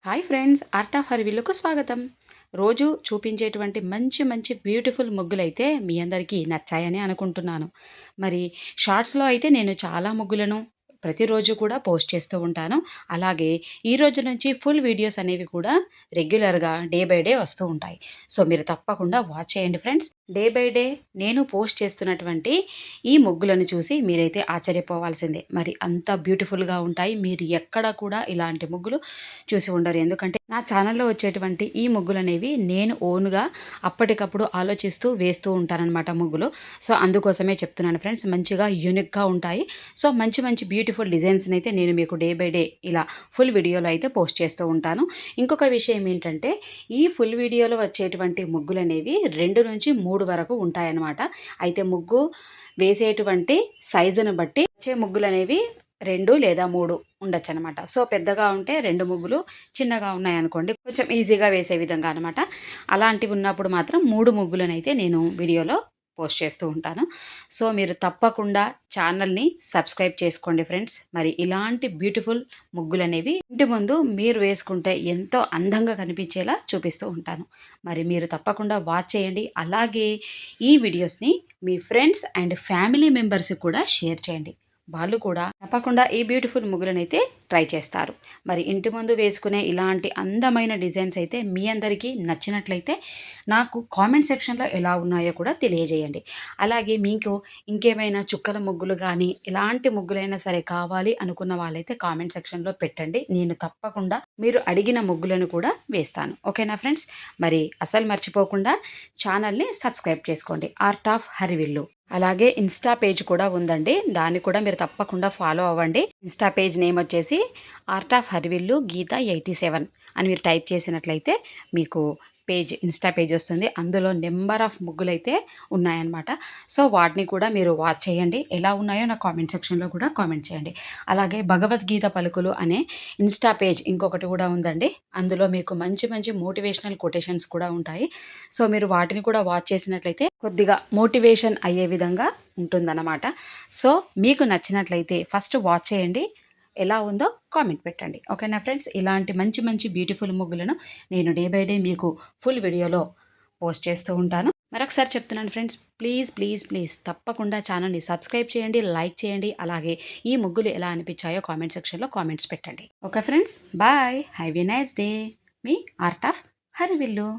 Hi friends, art of హర్విల్లుకు స్వాగతం. రోజు చూపించేటువంటి మంచి మంచి బ్యూటిఫుల్ ముగ్గులైతే మీ అందరికీ నచ్చాయని అనుకుంటున్నాను. మరి షార్ట్స్లో అయితే నేను చాలా ముగ్గులను ప్రతిరోజు కూడా పోస్ట్ చేస్తూ ఉంటాను. అలాగే ఈ రోజు నుంచి ఫుల్ వీడియోస్ అనేవి కూడా రెగ్యులర్గా డే బై డే వస్తూ ఉంటాయి. సో మీరు తప్పకుండా వాచ్ చేయండి ఫ్రెండ్స్. డే బై డే నేను పోస్ట్ చేస్తున్నటువంటి ఈ ముగ్గులను చూసి మీరైతే ఆశ్చర్యపోవాల్సిందే. మరి అంత బ్యూటిఫుల్గా ఉంటాయి. మీరు ఎక్కడ కూడా ఇలాంటి ముగ్గులు చూసి ఉండరు. ఎందుకంటే నా ఛానల్లో వచ్చేటువంటి ఈ ముగ్గులు అనేవి నేను ఓన్గా అప్పటికప్పుడు ఆలోచిస్తూ వేస్తూ ఉంటానన్నమాట ముగ్గులు. సో అందుకోసమే చెప్తున్నాను ఫ్రెండ్స్, మంచిగా యూనిక్గా ఉంటాయి. సో మంచి మంచి బ్యూటిఫుల్ డిజైన్స్ని అయితే నేను మీకు డే బై డే ఇలా ఫుల్ వీడియోలో అయితే పోస్ట్ చేస్తూ ఉంటాను. ఇంకొక విషయం ఏంటంటే, ఈ ఫుల్ వీడియోలో వచ్చేటువంటి ముగ్గులు అనేవి 2 నుంచి 3 వరకు ఉంటాయన్నమాట. అయితే ముగ్గు వేసేటువంటి సైజును బట్టి వచ్చే ముగ్గులు అనేవి 2 లేదా 3 ఉండొచ్చనమాట. సో పెద్దగా ఉంటే 2 ముగ్గులు, చిన్నగా ఉన్నాయనుకోండి కొంచెం ఈజీగా వేసే విధంగా అనమాట. అలాంటివి ఉన్నప్పుడు మాత్రం 3 ముగ్గులనైతే నేను వీడియోలో పోస్ట్ చేస్తూ ఉంటాను. సో మీరు తప్పకుండా ఛానల్ని సబ్స్క్రైబ్ చేసుకోండి ఫ్రెండ్స్. మరి ఇలాంటి బ్యూటిఫుల్ ముగ్గులనేవి ఇంటి ముందు మీరు వేసుకుంటే ఎంతో అందంగా కనిపించేలా చూపిస్తూ ఉంటాను. మరి మీరు తప్పకుండా వాచ్ చేయండి. అలాగే ఈ వీడియోస్ని మీ ఫ్రెండ్స్ అండ్ ఫ్యామిలీ మెంబర్స్కి కూడా షేర్ చేయండి. వాళ్ళు కూడా తప్పకుండా ఈ బ్యూటిఫుల్ ముగ్గులనైతే ట్రై చేస్తారు. మరి ఇంటి ముందు వేసుకునే ఇలాంటి అందమైన డిజైన్స్ అయితే మీ అందరికీ నచ్చినట్లయితే నాకు కామెంట్ సెక్షన్లో ఎలా ఉన్నాయో కూడా తెలియజేయండి. అలాగే మీకు ఇంకేమైనా చుక్కల ముగ్గులు కానీ ఎలాంటి ముగ్గులైనా సరే కావాలి అనుకున్న వాళ్ళైతే కామెంట్ సెక్షన్లో పెట్టండి. నేను తప్పకుండా మీరు అడిగిన ముగ్గులను కూడా వేస్తాను. ఓకేనా ఫ్రెండ్స్? మరి అసలు మర్చిపోకుండా ఛానల్ని సబ్స్క్రైబ్ చేసుకోండి, ఆర్ట్ ఆఫ్ హరివిల్లు. అలాగే ఇన్స్టా పేజ్ కూడా ఉందండి, దాన్ని కూడా మీరు తప్పకుండా ఫాలో అవ్వండి. ఇన్స్టా పేజ్ నేమ్ వచ్చేసి ఆర్ట్ ఆఫ్ హరివిల్లు గీత 87 అని మీరు టైప్ చేసినట్లయితే మీకు ఇన్స్టా పేజ్ వస్తుంది. అందులో నెంబర్ ఆఫ్ ముగ్గులు అయితే ఉన్నాయన్నమాట. సో వాటిని కూడా మీరు వాచ్ చేయండి. ఎలా ఉన్నాయో నా కామెంట్ సెక్షన్లో కూడా కామెంట్ చేయండి. అలాగే భగవద్గీత పలుకులు అనే ఇన్స్టా పేజ్ ఇంకొకటి కూడా ఉందండి. అందులో మీకు మంచి మంచి మోటివేషనల్ కొటేషన్స్ కూడా ఉంటాయి. సో మీరు వాటిని కూడా వాచ్ చేసినట్లయితే కొద్దిగా మోటివేషన్ అయ్యే విధంగా ఉంటుందన్నమాట. సో మీకు నచ్చినట్లయితే ఫస్ట్ వాచ్ చేయండి, ఎలా ఉందో కామెంట్ పెట్టండి. ఓకేనా ఫ్రెండ్స్? ఇలాంటి మంచి మంచి బ్యూటిఫుల్ ముగ్గులను నేను డే బై డే మీకు ఫుల్ వీడియోలో పోస్ట్ చేస్తూ ఉంటాను. మరొకసారి చెప్తున్నాను ఫ్రెండ్స్, ప్లీజ్ ప్లీజ్ ప్లీజ్ తప్పకుండా ఛానల్ని సబ్స్క్రైబ్ చేయండి, లైక్ చేయండి. అలాగే ఈ ముగ్గులు ఎలా అనిపించాయో కామెంట్ సెక్షన్లో కామెంట్స్ పెట్టండి. Okay friends, bye, have a nice day. మీ ఆర్ట్ ఆఫ్ హరివిల్లు.